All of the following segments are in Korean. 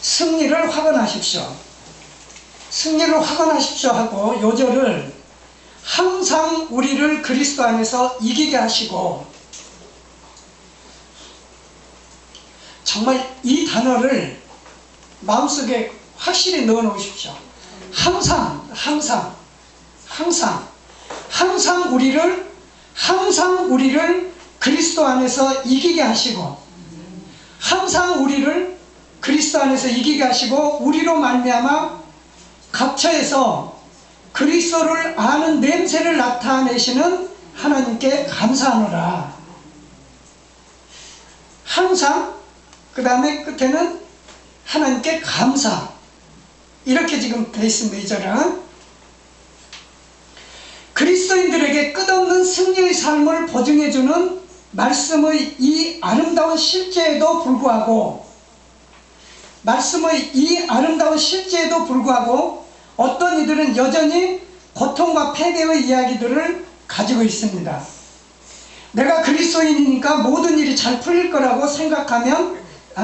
승리를 확언하십시오. 승리를 확언하십시오 하고 요절을 항상 우리를 그리스도 안에서 이기게 하시고, 정말 이 단어를 마음속에 확실히 넣어 놓으십시오. 항상 우리를 그리스도 안에서 이기게 하시고, 항상 우리를 그리스도 안에서 이기게 하시고, 우리로 말미암아 각처에서 그리스도를 아는 냄새를 나타내시는 하나님께 감사하노라. 항상, 그 다음에 끝에는 하나님께 감사. 이렇게 지금 되어 있습니다. 이 절은 그리스도인들에게 끝없는 승리의 삶을 보증해주는 말씀의 이 아름다운 실제에도 불구하고, 어떤 이들은 여전히 고통과 패배의 이야기들을 가지고 있습니다. 내가 그리스도인이니까 모든 일이 잘 풀릴 거라고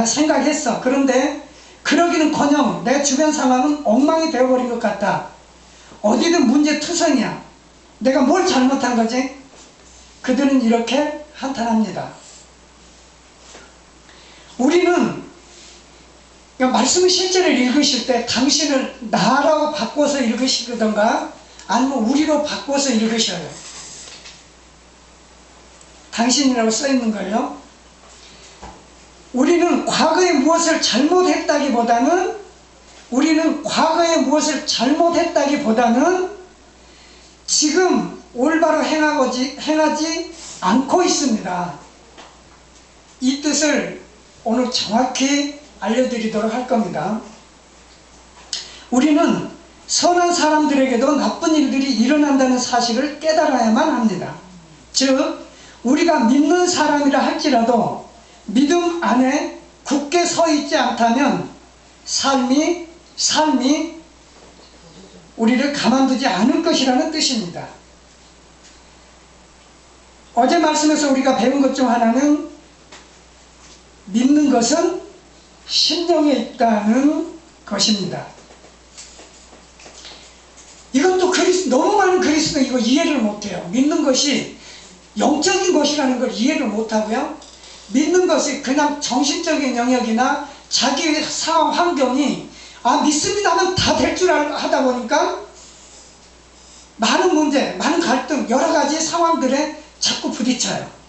생각했어. 그런데 그러기는커녕 내 주변 상황은 엉망이 되어버린 것 같다. 어디든 문제투성이야. 내가 뭘 잘못한 거지? 그들은 이렇게 한탄합니다. 우리는 말씀의 실제를 읽으실 때 당신을 나라고 바꿔서 읽으시던가 아니면 우리로 바꿔서 읽으셔요. 당신이라고 써있는 거예요. 우리는 과거에 무엇을 잘못했다기보다는 지금 올바로 행하지 않고 있습니다. 이 뜻을 오늘 정확히 알려드리도록 할 겁니다. 우리는 선한 사람들에게도 나쁜 일들이 일어난다는 사실을 깨달아야만 합니다. 즉, 우리가 믿는 사람이라 할지라도 믿음 안에 굳게 서 있지 않다면 삶이 우리를 가만두지 않을 것이라는 뜻입니다. 어제 말씀에서 우리가 배운 것 중 하나는 믿는 것은 심령에 있다는 것입니다. 이것도 너무 많은 그리스도 이거 이해를 못해요. 믿는 것이 영적인 것이라는 걸 이해를 못하고요. 믿는 것이 그냥 정신적인 영역이나 자기의 상황 환경이 믿습니다 하면 다 될 줄 하다 보니까 많은 문제, 많은 갈등, 여러 가지 상황들에 자꾸 부딪혀요.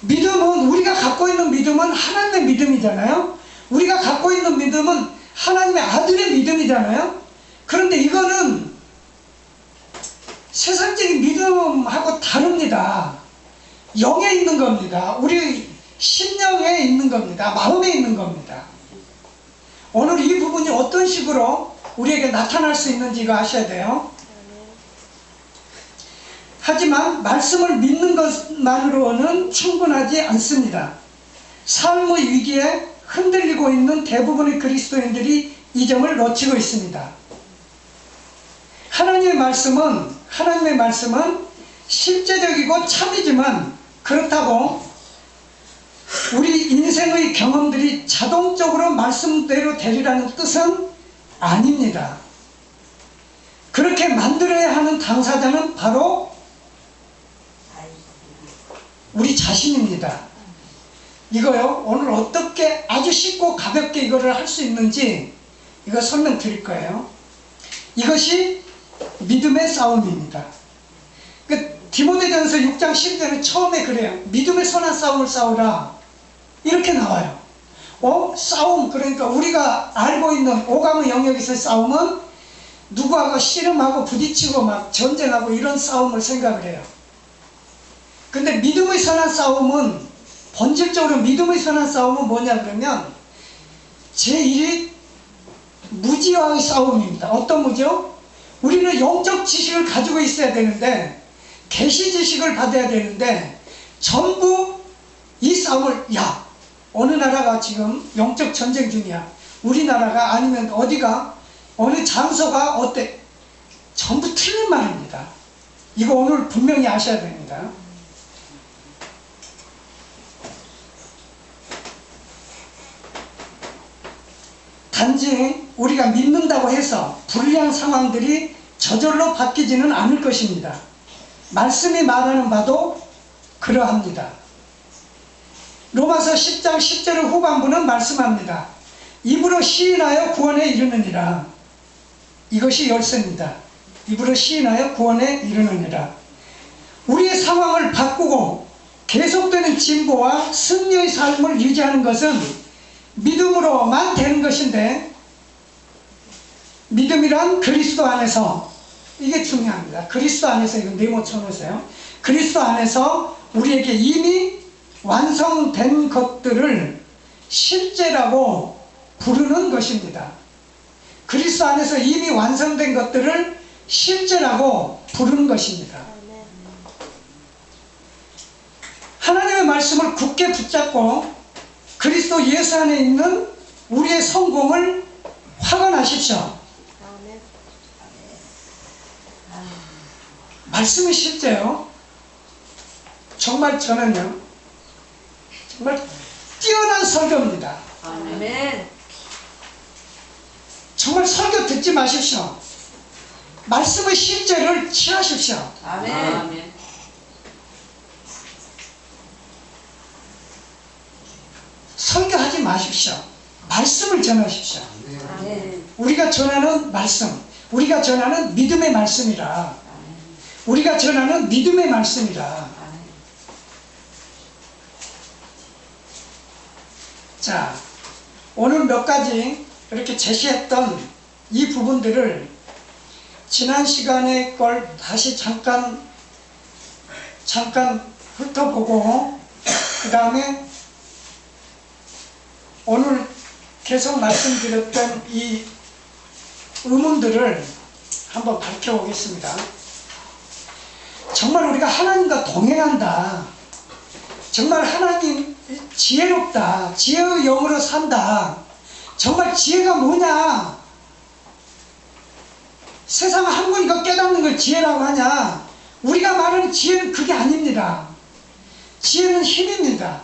믿음은, 우리가 갖고 있는 믿음은 하나님의 믿음이잖아요. 우리가 갖고 있는 믿음은 하나님의 아들의 믿음이잖아요. 그런데 이거는 세상적인 믿음하고 다릅니다. 영에 있는 겁니다. 우리 심령에 있는 겁니다. 마음에 있는 겁니다. 오늘 이 부분이 어떤 식으로 우리에게 나타날 수 있는지가 아셔야 돼요. 하지만 말씀을 믿는 것만으로는 충분하지 않습니다. 삶의 위기에 흔들리고 있는 대부분의 그리스도인들이 이 점을 놓치고 있습니다. 하나님의 말씀은 실제적이고 참이지만 그렇다고 우리 인생의 경험들이 자동적으로 말씀대로 되리라는 뜻은 아닙니다. 그렇게 만들어야 하는 당사자는 바로 우리 자신입니다. 이거요, 오늘 어떻게 아주 쉽고 가볍게 이거를 할 수 있는지 이거 설명드릴 거예요. 이것이 믿음의 싸움입니다. 디모데전서 6장 12절은 처음에 그래요. 믿음의 선한 싸움을 싸우라. 이렇게 나와요. 싸움, 그러니까 우리가 알고 있는 오감의 영역에서의 싸움은 누구하고 씨름하고 부딪히고 막 전쟁하고 이런 싸움을 생각을 해요. 근데 믿음의 선한 싸움은, 본질적으로 믿음의 선한 싸움은 뭐냐 그러면 제1이 무지와의 싸움입니다. 어떤 무지요? 우리는 영적 지식을 가지고 있어야 되는데, 계시 지식을 받아야 되는데, 전부 이 싸움을, 어느 나라가 지금 영적 전쟁 중이야. 우리나라가 아니면 어디가, 어느 장소가 어때? 전부 틀린 말입니다. 이거 오늘 분명히 아셔야 됩니다. 단지 우리가 믿는다고 해서 불리한 상황들이 저절로 바뀌지는 않을 것입니다. 말씀이 말하는 바도 그러합니다. 로마서 10장 10절 후반부는 말씀합니다. 입으로 시인하여 구원에 이르느니라. 이것이 열쇠입니다. 입으로 시인하여 구원에 이르느니라. 우리의 상황을 바꾸고 계속되는 진보와 승리의 삶을 유지하는 것은 믿음으로만 되는 것인데, 믿음이란 그리스도 안에서, 이게 중요합니다. 그리스도 안에서, 이거 네모 쳐놓으세요. 그리스도 안에서 우리에게 이미 완성된 것들을 실제라고 부르는 것입니다. 그리스도 안에서 이미 완성된 것들을 실제라고 부르는 것입니다. 하나님의 말씀을 굳게 붙잡고 그리스도 예수 안에 있는 우리의 성공을 확언하십시오. 말씀이 실제요. 정말 저는요, 정말 뛰어난 설교입니다. 아멘. 정말 설교 듣지 마십시오. 말씀의 실제를 취하십시오. 아멘. 아멘. 설교하지 마십시오. 말씀을 전하십시오. 아멘. 우리가 전하는 말씀, 우리가 전하는 믿음의 말씀이라. 우리가 전하는 믿음의 말씀이라. 자, 오늘 몇 가지 이렇게 제시했던 이 부분들을 지난 시간에 걸 다시 잠깐 훑어보고, 그 다음에 오늘 계속 말씀드렸던 이 의문들을 한번 밝혀보겠습니다. 정말 우리가 하나님과 동행한다, 정말 하나님 지혜롭다, 지혜의 영으로 산다, 정말 지혜가 뭐냐, 세상 한 번 이거 깨닫는 걸 지혜라고 하냐. 우리가 말하는 지혜는 그게 아닙니다. 지혜는 힘입니다.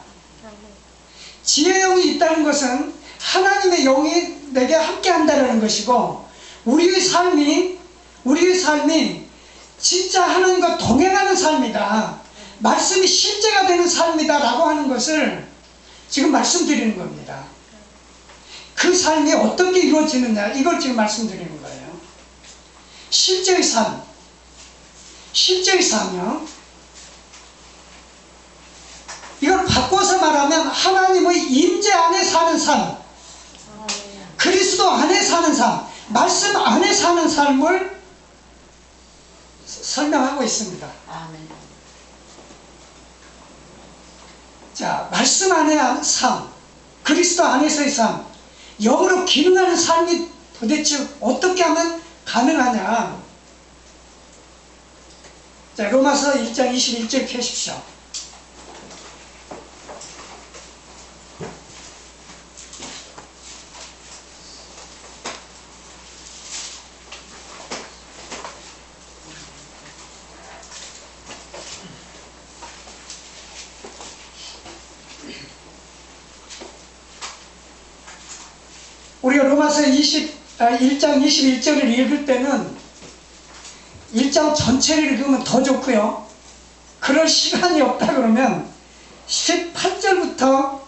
지혜의 영이 있다는 것은 하나님의 영이 내게 함께 한다는 것이고, 우리의 삶이 진짜 하나님과 동행하는 삶이다, 말씀이 실제가 되는 삶이다 라고 하는 것을 지금 말씀드리는 겁니다. 그 삶이 어떻게 이루어지느냐, 이걸 지금 말씀드리는 거예요. 실제의 삶이요. 이걸 바꿔서 말하면 하나님의 임재 안에 사는 삶, 그리스도 안에 사는 삶, 말씀 안에 사는 삶을 설명하고 있습니다. 아멘. 자, 말씀 안의 삶, 그리스도 안에서의 삶, 영으로 기능하는 삶이 도대체 어떻게 하면 가능하냐. 자, 로마서 1장 21절 펴십시오. 우리가 로마서 1장 21절을 읽을 때는 1장 전체를 읽으면 더 좋고요. 그럴 시간이 없다 그러면 18절부터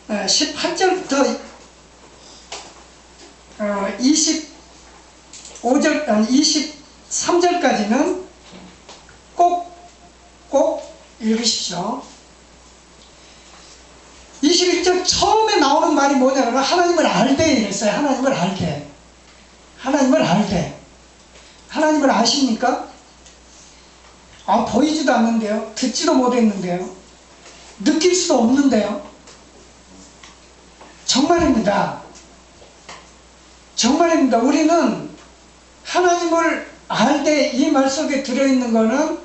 23절까지는 꼭 읽으십시오. 21절 처음에 나오는 말이 뭐냐면 하나님을 알되 이랬어요. 하나님을 알되. 하나님을 아십니까? 보이지도 않는데요, 듣지도 못했는데요, 느낄 수도 없는데요. 정말입니다. 우리는 하나님을 알되, 이 말 속에 들어있는 거는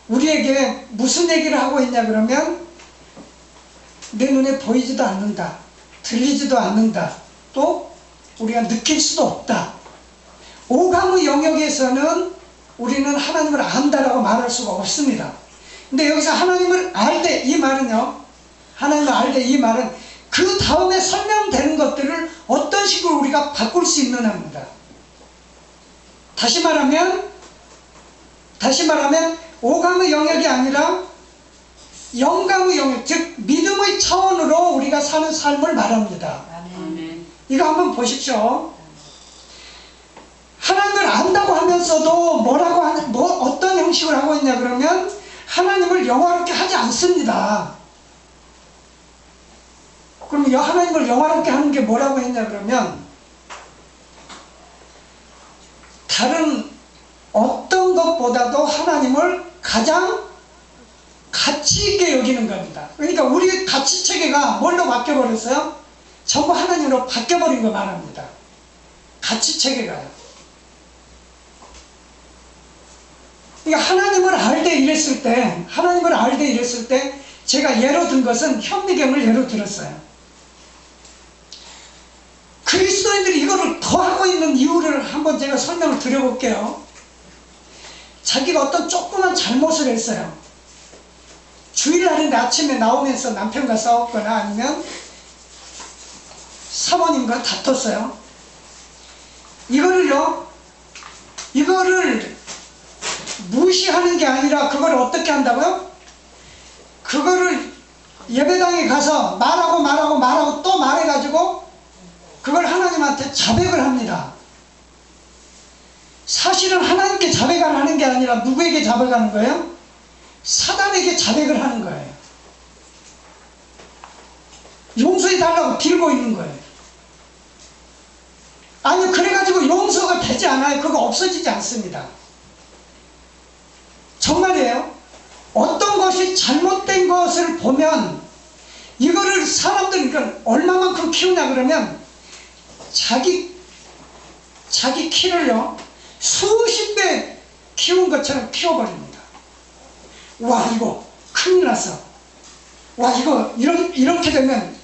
우리에게 무슨 얘기를 하고 있냐 그러면, 내 눈에 보이지도 않는다, 들리지도 않는다, 또 우리가 느낄 수도 없다. 오감의 영역에서는 우리는 하나님을 안다라고 말할 수가 없습니다. 근데 여기서 하나님을 알되, 이 말은요, 하나님을 알되 이 말은 그 다음에 설명되는 것들을 어떤 식으로 우리가 우리가 바꿀 수 있는 합니다. 다시 말하면 오감의 영역이 아니라 영감의 영역, 즉 믿음의 차원으로 우리가 사는 삶을 말합니다. 아멘. 이거 한번 보십시오. 하나님을 안다고 하면서도 어떤 형식을 하고 있냐 그러면 하나님을 영화롭게 하지 않습니다. 그럼 하나님을 영화롭게 하는 게 뭐라고 했냐 그러면 다른 어떤 것보다도 하나님을 가장 가치 있게 여기는 겁니다. 그러니까 우리 가치 체계가 뭘로 바뀌어버렸어요? 전부 하나님으로 바뀌어버린 거 말합니다. 가치 체계가요. 그러니까 하나님을 알되 이랬을 때 제가 예로 든 것은 현미경을 예로 들었어요. 그리스도인들이 이거를 더 하고 있는 이유를 한번 제가 설명을 드려볼게요. 자기가 어떤 조그만 잘못을 했어요. 주일날인데 아침에 나오면서 남편과 싸웠거나 아니면 사모님과 다퉜어요. 이거를 무시하는 게 아니라 그걸 어떻게 한다고요? 그거를 예배당에 가서 말하고 또 말해가지고 그걸 하나님한테 자백을 합니다. 사실은 하나님께 자백을 하는 게 아니라 누구에게 자백하는 거예요? 사단에게 자백을 하는 거예요. 용서해 달라고 빌고 있는 거예요. 아니 그래가지고 용서가 되지 않아요. 그거 없어지지 않습니다. 정말이에요. 어떤 것이 잘못된 것을 보면 이거를 사람들이 얼마만큼 키우냐 그러면 자기 키를요 수십 배 키운 것처럼 키워버립니다. 와 이거 큰일 났어. 와 이거 이렇게 되면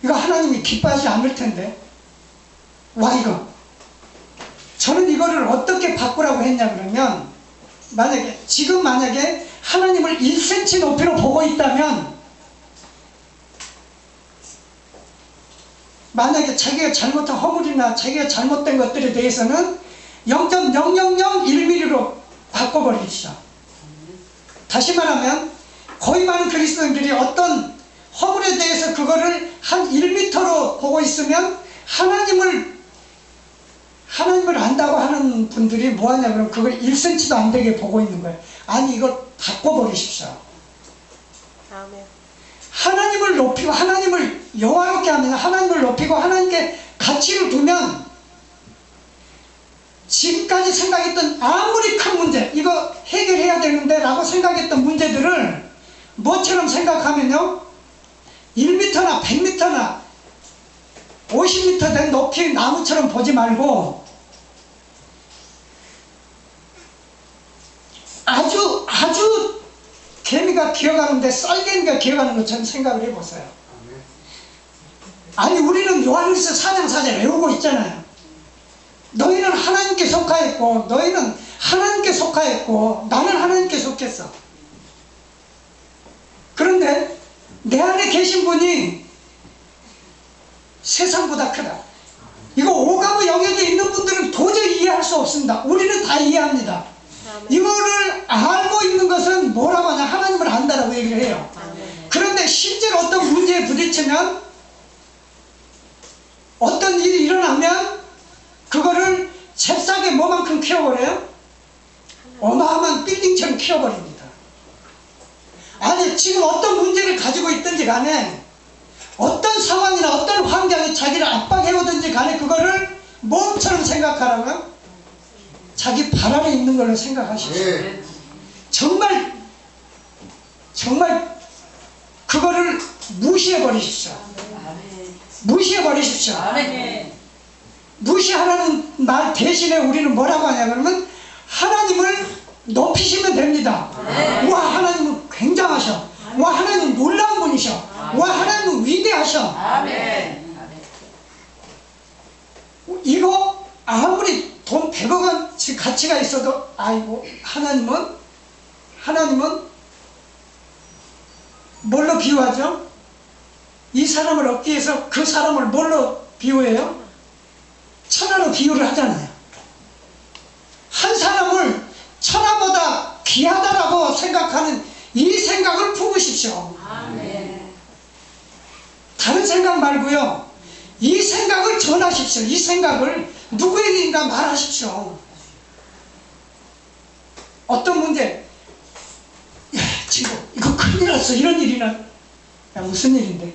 이거 하나님이 기뻐하지 않을 텐데. 와 이거 저는 이거를 어떻게 바꾸라고 했냐 그러면 지금 만약에 하나님을 1cm 높이로 보고 있다면 만약에 자기가 잘못한 허물이나 자기가 잘못된 것들에 대해서는 0.0001mm로 바꿔버리시죠. 다시 말하면 거의 많은 그리스도인들이 어떤 허물에 대해서 그거를 한 1m로 보고 있으면 하나님을 안다고 하는 분들이 뭐하냐 그러면 그걸 1cm도 안 되게 보고 있는 거예요. 아니 이걸 바꿔버리십시오. 아멘. 하나님을 높이고 하나님을 영화롭게 하면 하나님을 높이고 하나님께 가치를 두면 지금까지 생각했던 아무리 큰 문제 이거 해결해야 되는데 라고 생각했던 문제들을 뭐처럼 생각하면요 1m나 100m나 50m 된 높이의 나무처럼 보지 말고 아주 개미가 기어가는데 쌀개미가 기어가는 것처럼 생각을 해보세요. 아니 우리는 요한일서 4장 4절 외우고 있잖아요. 너희는 하나님께 속하였고 너희는 하나님께 속하였고 나는 하나님께 속했어. 그런데 내 안에 계신 분이 세상보다 크다. 이거 오감의 영역에 있는 분들은 도저히 이해할 수 없습니다. 우리는 다 이해합니다. 이거를 알고 있는 것은 뭐라고 하냐 하나님을 안다라고 얘기를 해요. 그런데 실제로 어떤 문제에 부딪히면 어떤 일이 일어나면 그거를 잽싸게 뭐만큼 키워버려요? 어마어마한 빌딩처럼 키워버립니다. 아니 지금 어떤 문제를 가지고 있든지 간에 어떤 상황이나 어떤 환경이 자기를 압박해오든지 간에 그거를 몸처럼 생각하라고요? 자기 발 아래 있는 걸로 생각하십시오. 정말 그거를 무시해버리십시오. 무시해버리십시오. 무시하라는 말 대신에 우리는 뭐라고 하냐 그러면 하나님을 높이시면 됩니다. 와 하나님은 굉장하셔. 와 하나님은 놀라운 분이셔. 와 하나님은 위대하셔. 이거 아무리 돈 100억 원치 가치가 있어도 아이고 하나님은 뭘로 비유하죠? 이 사람을 얻기 위해서 그 사람을 뭘로 비유해요? 천하로 비유를 하잖아요. 한 사람을 천하보다 귀하다라고 생각하는 이 생각을 품으십시오. 아멘. 다른 생각 말고요. 이 생각을 전하십시오. 이 생각을 누구에게인가 말하십시오. 어떤 문제, 야, 지금 이거 큰일 났어. 이런 일이나. 야, 무슨 일인데?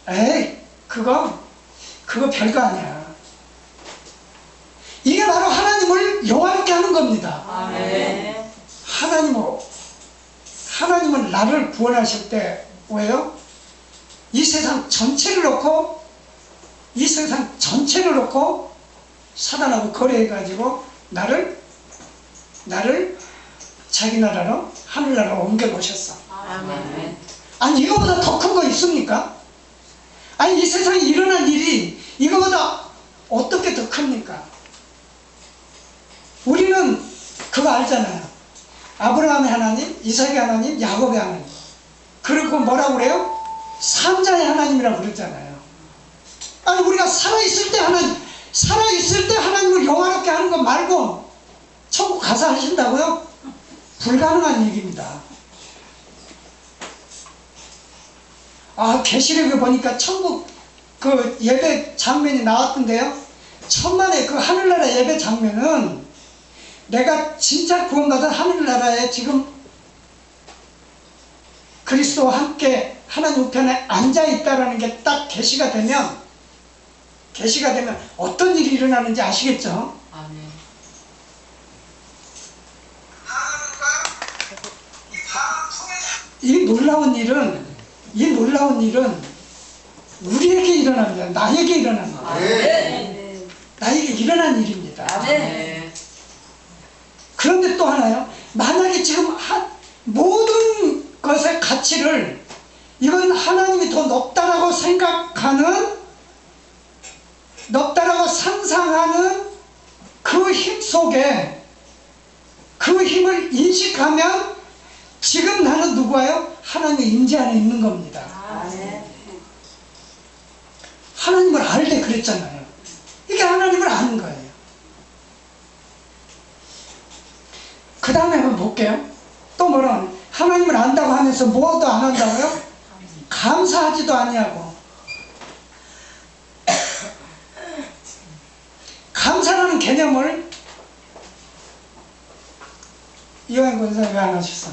에이, 그거 별거 아니야. 이게 바로 하나님을 영화롭게 하는 겁니다. 아멘. 하나님은 나를 구원하실 때 왜요? 이 세상 전체를 놓고 사단하고 거래해가지고 나를 자기 나라로 하늘나라로 옮겨 놓으셨어. 아멘. 아니 이거보다 더 큰 거 있습니까? 아니 이 세상에 일어난 일이 이거보다 어떻게 더 큽니까? 우리는 그거 알잖아요. 아브라함의 하나님, 이삭의 하나님, 야곱의 하나님. 그리고 뭐라고 그래요? 삼자의 하나님이라고 그랬잖아요. 아니 우리가 살아있을 때 하나님을 영화롭게 하는 것 말고 천국 가서 하신다고요? 불가능한 얘기입니다. 계시록에 보니까 천국 그 예배 장면이 나왔던데요. 천만의 그 하늘나라 예배 장면은 내가 진짜 구원받은 하늘나라에 지금 그리스도와 함께 하나님 우편에 앉아있다라는 게 딱 계시가 되면 어떤 일이 일어나는지 아시겠죠? 아멘. 이 놀라운 일은 우리에게 일어납니다. 나에게 일어납니다. 아멘. 나에게 일어난 일입니다. 아멘. 그런데 또 하나요. 만약에 지금 모든 것의 가치를 이건 하나님이 더 높다라고 상상하는 그 힘 속에 그 힘을 인식하면 지금 나는 누구예요? 하나님의 임재 안에 있는 겁니다. 아멘. 하나님을 알 때 그랬잖아요. 이게 하나님을 아는 거예요. 그 다음에 한번 볼게요. 또 뭐라 하나님을 안다고 하면서 뭐도 안 한다고요? 감사하지도 아니하고. 감사라는 개념을 이완 권사 왜 안 하셨어?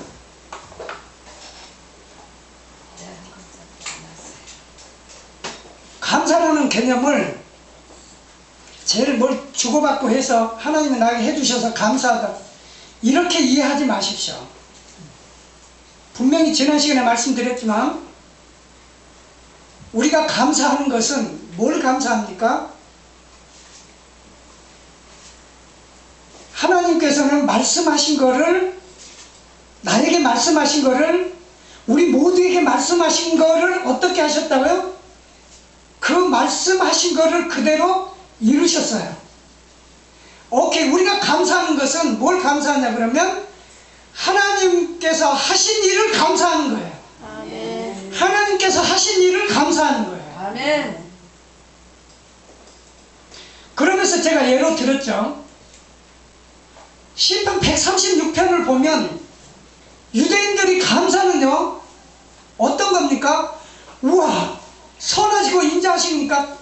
감사라는 개념을 제일 뭘 주고받고 해서 하나님이 나에게 해주셔서 감사하다 이렇게 이해하지 마십시오. 분명히 지난 시간에 말씀드렸지만 우리가 감사하는 것은 뭘 감사합니까? 하나님께서는 말씀하신 거를 나에게 말씀하신 거를 우리 모두에게 말씀하신 거를 어떻게 하셨다고요? 그 말씀하신 거를 그대로 이루셨어요. 오케이, 우리가 감사하는 것은 뭘 감사하냐 그러면 하나님께서 하신 일을 감사하는 거예요. 아멘. 하나님께서 하신 일을 감사하는 거예요. 아멘. 그러면서 제가 예로 들었죠. 시편 136편을 보면 유대인들이 감사는요 어떤 겁니까? 우와 선하시고 인자하시니까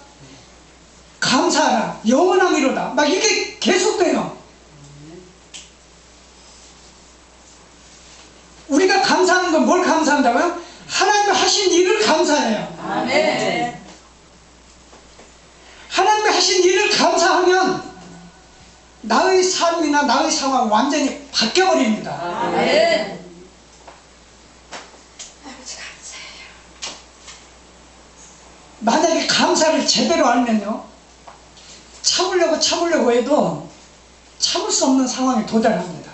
감사하라 영원함이로다 막 이게 계속돼요. 우리가 감사하는 건 뭘 감사한다고요? 하나님이 하신 일을 감사해요. 아멘. 하나님이 하신 일을 감사하면 나의 삶이나 나의 상황 완전히 바뀌어버립니다. 아멘. 만약에 감사를 제대로 알면요 참으려고 해도 참을 수 없는 상황에 도달합니다.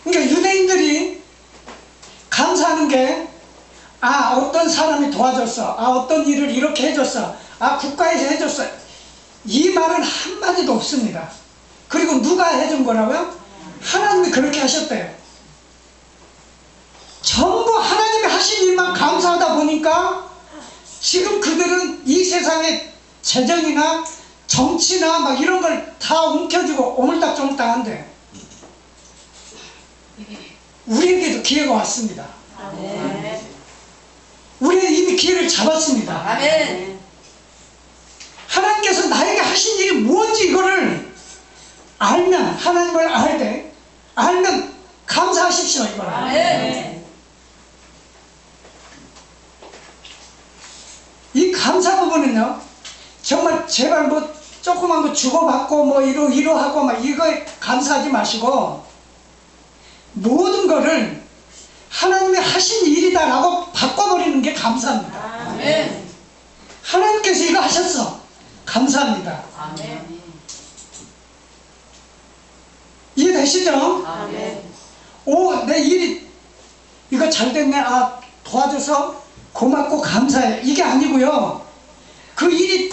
그러니까 유대인들이 감사하는 게 어떤 사람이 도와줬어, 어떤 일을 이렇게 해줬어, 국가에서 해줬어, 이 말은 한마디도 없습니다. 그리고 누가 해준 거라고요? 하나님이 그렇게 하셨대요. 전부 하나님이 하신 일만 감사하다 보니까 지금 그들은 이 세상의 재정이나 정치나 막 이런 걸 다 움켜쥐고 오물딱조물딱한데 우리에게도 기회가 왔습니다. 아멘. 우리는 이미 기회를 잡았습니다. 아멘. 하나님께서 나에게 하신 일이 뭔지 이거를 알면, 하나님을 알되 알면 감사하십시오. 이거를. 아멘. 이 감사 부분은요, 정말 제발 뭐 조그만 거 주고받고 뭐 이러하고 막 이거에 감사하지 마시고 모든 거를 하나님이 하신 일이다라고 바꿔버리는 게 감사합니다. 아멘. 하나님께서 이거 하셨어. 감사합니다. 아멘. 이해되시죠? 아멘. 오, 내 일이 이거 잘 됐네. 아, 도와줘서 고맙고 감사해. 이게 아니고요. 그 일이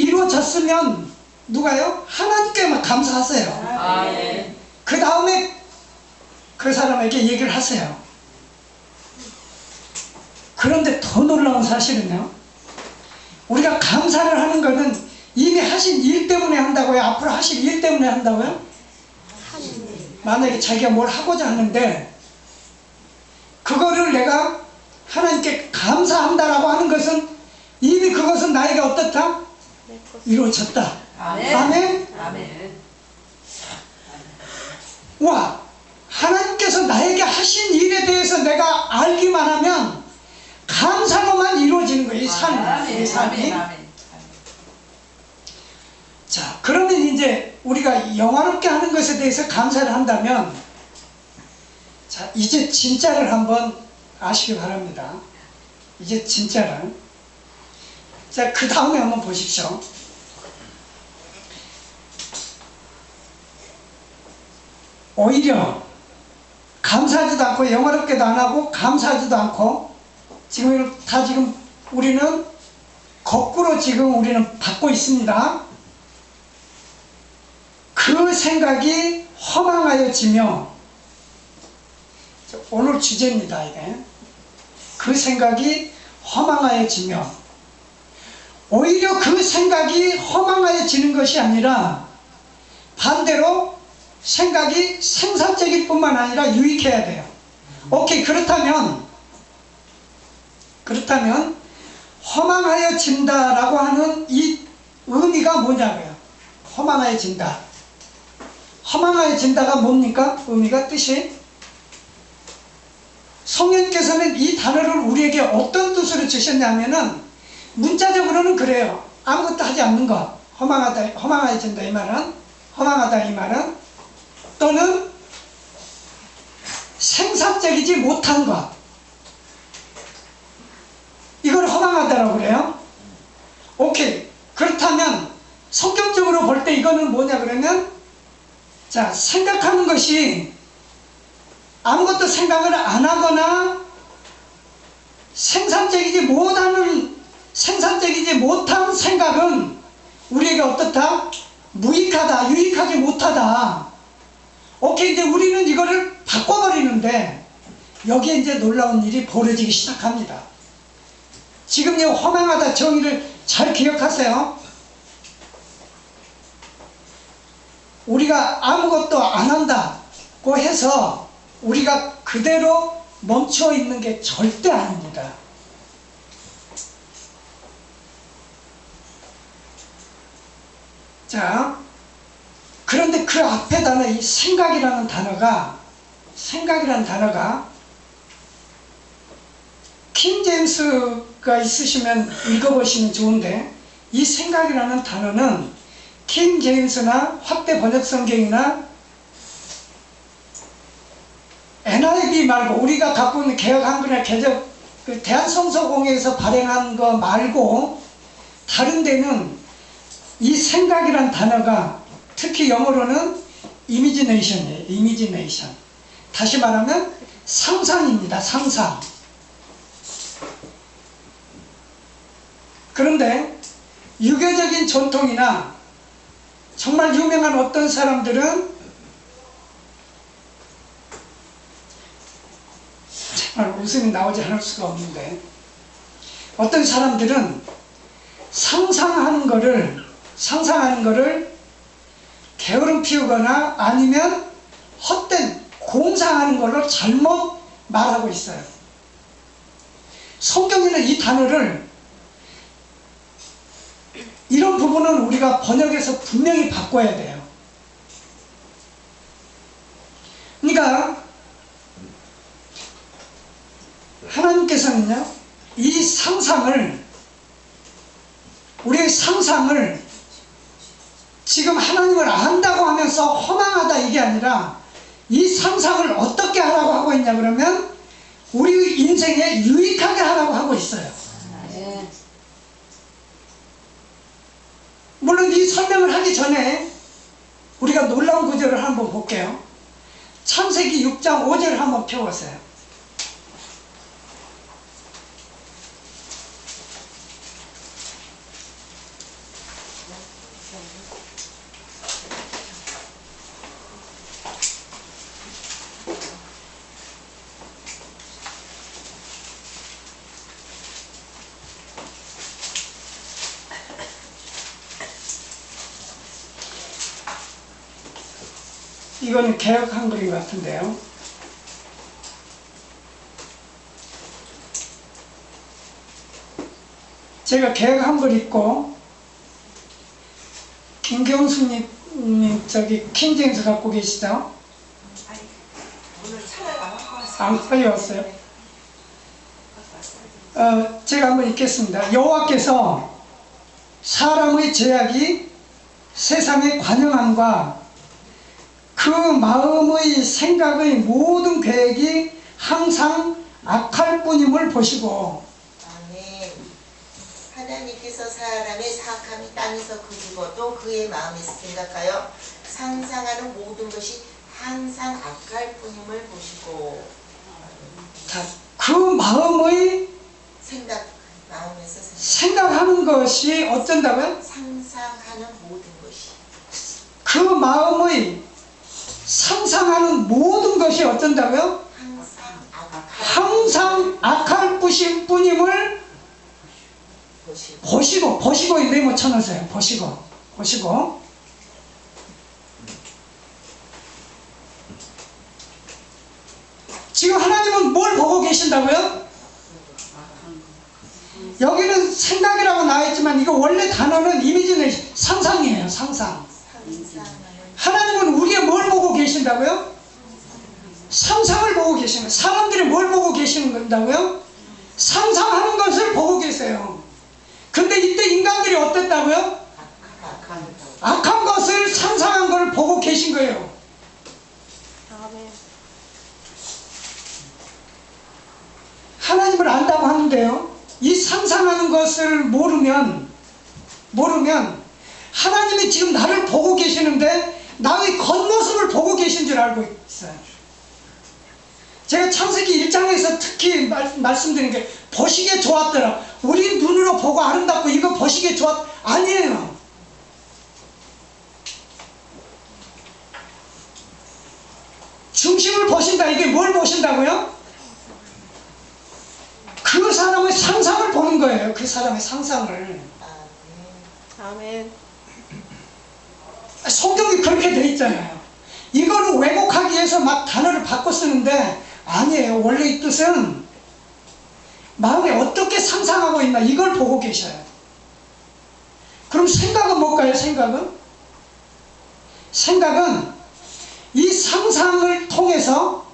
이루어졌으면 누가요? 하나님께만 감사하세요. 아멘. 그 다음에 그 사람에게 얘기를 하세요. 그런데 더 놀라운 사실은요, 우리가 감사를 하는 것은 이미 하신 일 때문에 한다고요? 앞으로 하실 일 때문에 한다고요? 만약에 자기가 뭘 하고자 하는데 그거를 내가 하나님께 감사한다라고 하는 것은 이미 그것은 나에게 어떻다? 이루어졌다. 아멘. 아멘? 아멘. 와, 하나님께서 나에게 하신 일에 대해서 내가 알기만 하면 감사로만 이루어지는 거예요. 이 삶이. 아멘. 이 삶이. 아멘. 자, 그러면 이제 우리가 영화롭게 하는 것에 대해서 감사를 한다면, 자, 이제 진짜를 한번 아시기 바랍니다. 이제 진짜를. 자, 그 다음에 한번 보십시오. 오히려 감사하지도 않고 영화롭게도 안 하고 감사하지도 않고 지금 우리는 거꾸로 지금 우리는 받고 있습니다. 그 생각이 허망하여지며, 오늘 주제입니다. 이게 그 생각이 허망하여지며, 오히려 그 생각이 허망하여지는 것이 아니라 반대로 생각이 생산적일 뿐만 아니라 유익해야 돼요. 오케이, 그렇다면 허망하여진다라고 하는 이 의미가 뭐냐고요? 허망하여진다가 뭡니까? 의미가, 뜻이 성령께서는 이 단어를 우리에게 어떤 뜻으로 주셨냐면은 문자적으로는 그래요. 아무것도 하지 않는 것, 허망해진다 이 말은, 허망하다 이 말은, 또는 생산적이지 못한 것, 이걸 허망하다라고 그래요. 오케이, 그렇다면 성경적으로 볼 때 이거는 뭐냐 그러면, 자, 생각하는 것이 아무것도 생각을 안 하거나 생산적이지 못한 생각은 우리에게 어떻다? 무익하다, 유익하지 못하다. 오케이, 이제 우리는 이거를 바꿔버리는데 여기에 이제 놀라운 일이 벌어지기 시작합니다. 지금 이 허망하다 정의를 잘 기억하세요. 우리가 아무것도 안 한다고 해서 우리가 그대로 멈춰 있는 게 절대 아닙니다. 자, 그런데 그 앞에 단어, 이 생각이라는 단어가 킹 제임스가 있으시면 읽어보시면 좋은데, 이 생각이라는 단어는 킹 제임스나 확대 번역 성경이나 NIV 말고 우리가 갖고 있는 개역 한글이나 그 대한성서공회에서 발행한 거 말고 다른 데는 이 생각이란 단어가 특히 영어로는 이미지네이션이에요. 이미지네이션. 다시 말하면 상상입니다. 상상. 그런데 유교적인 전통이나 정말 유명한 어떤 사람들은 정말 웃음이 나오지 않을 수가 없는데, 어떤 사람들은 상상하는 거를 게으름 피우거나 아니면 헛된 공상하는 걸로 잘못 말하고 있어요. 성경에는 이 단어를 이런 부분은 우리가 번역에서 분명히 바꿔야 돼요. 그러니까 하나님께서는요, 이 상상을, 우리의 상상을 지금 하나님을 안다고 하면서 허망하다 이게 아니라 이 상상을 어떻게 하라고 하고 있냐 그러면 우리 인생에 유익하게 하라고 하고 있어요. 물론 이 설명을 하기 전에 우리가 놀라운 구절을 한번 볼게요. 창세기 6장 5절을 한번 펴보세요. 이거는 개역 한글인 것 같은데요. 제가 개역 한글 읽고 김경수님 저기 킹제임스 갖고 계시죠? 오늘 차를 안 갖고 왔어요. 안 가져왔어요. 제가 한번 읽겠습니다. 여호와께서 사람의 죄악이 세상의 관영함과 그 마음의 생각의 모든 계획이 항상 악할 뿐임을 보시고. 아멘. 하나님께서 사람의 사악함이 땅에서 그리고도 그의 마음에서 생각하여 상상하는 모든 것이 항상 악할 뿐임을 보시고. 자, 그 마음의 마음에서 생각하는 것이 어쩐다고요? 상상하는 모든 것이. 그 마음의 상상하는 모든 것이 어쩐다고요? 항상 악할 뿐임을 보시고 네모 쳐놓으세요. 보시고 지금 하나님은 뭘 보고 계신다고요? 여기는 생각이라고 나와있지만 이거 원래 단어는 이미지는 상상이에요. 상상. 하나님은 우리가 뭘 보고 계신다고요? 상상을 보고 계시는, 사람들이 뭘 보고 계시는 건다고요? 상상하는 것을 보고 계세요. 근데 이때 인간들이 어땠다고요? 악한 것을 상상한 걸 보고 계신 거예요. 아멘. 하나님을 안다고 하는데요, 이 상상하는 것을 모르면 하나님이 지금 나를 보고 계시는데 나의 겉모습을 보고 계신 줄 알고 있어요. 제가 창세기 1장에서 특히 말씀드린 게 보시기에 좋았더라. 우리 눈으로 보고 아름답고 이거 보시기에 아니에요. 중심을 보신다. 이게 뭘 보신다고요? 그 사람의 상상을 보는 거예요. 그 사람의 상상을. 아멘. 성경이 그렇게 돼 있잖아요. 이거를 왜곡하기 위해서 막 단어를 바꿔 쓰는데 아니에요. 원래 이 뜻은 마음에 어떻게 상상하고 있나 이걸 보고 계셔요. 그럼 생각은 뭘까요? 생각은 이 상상을 통해서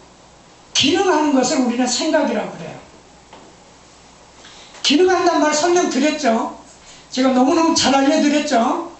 기능하는 것을 우리는 생각이라고 그래요. 기능한다는 말 설명드렸죠. 제가 너무너무 잘 알려드렸죠.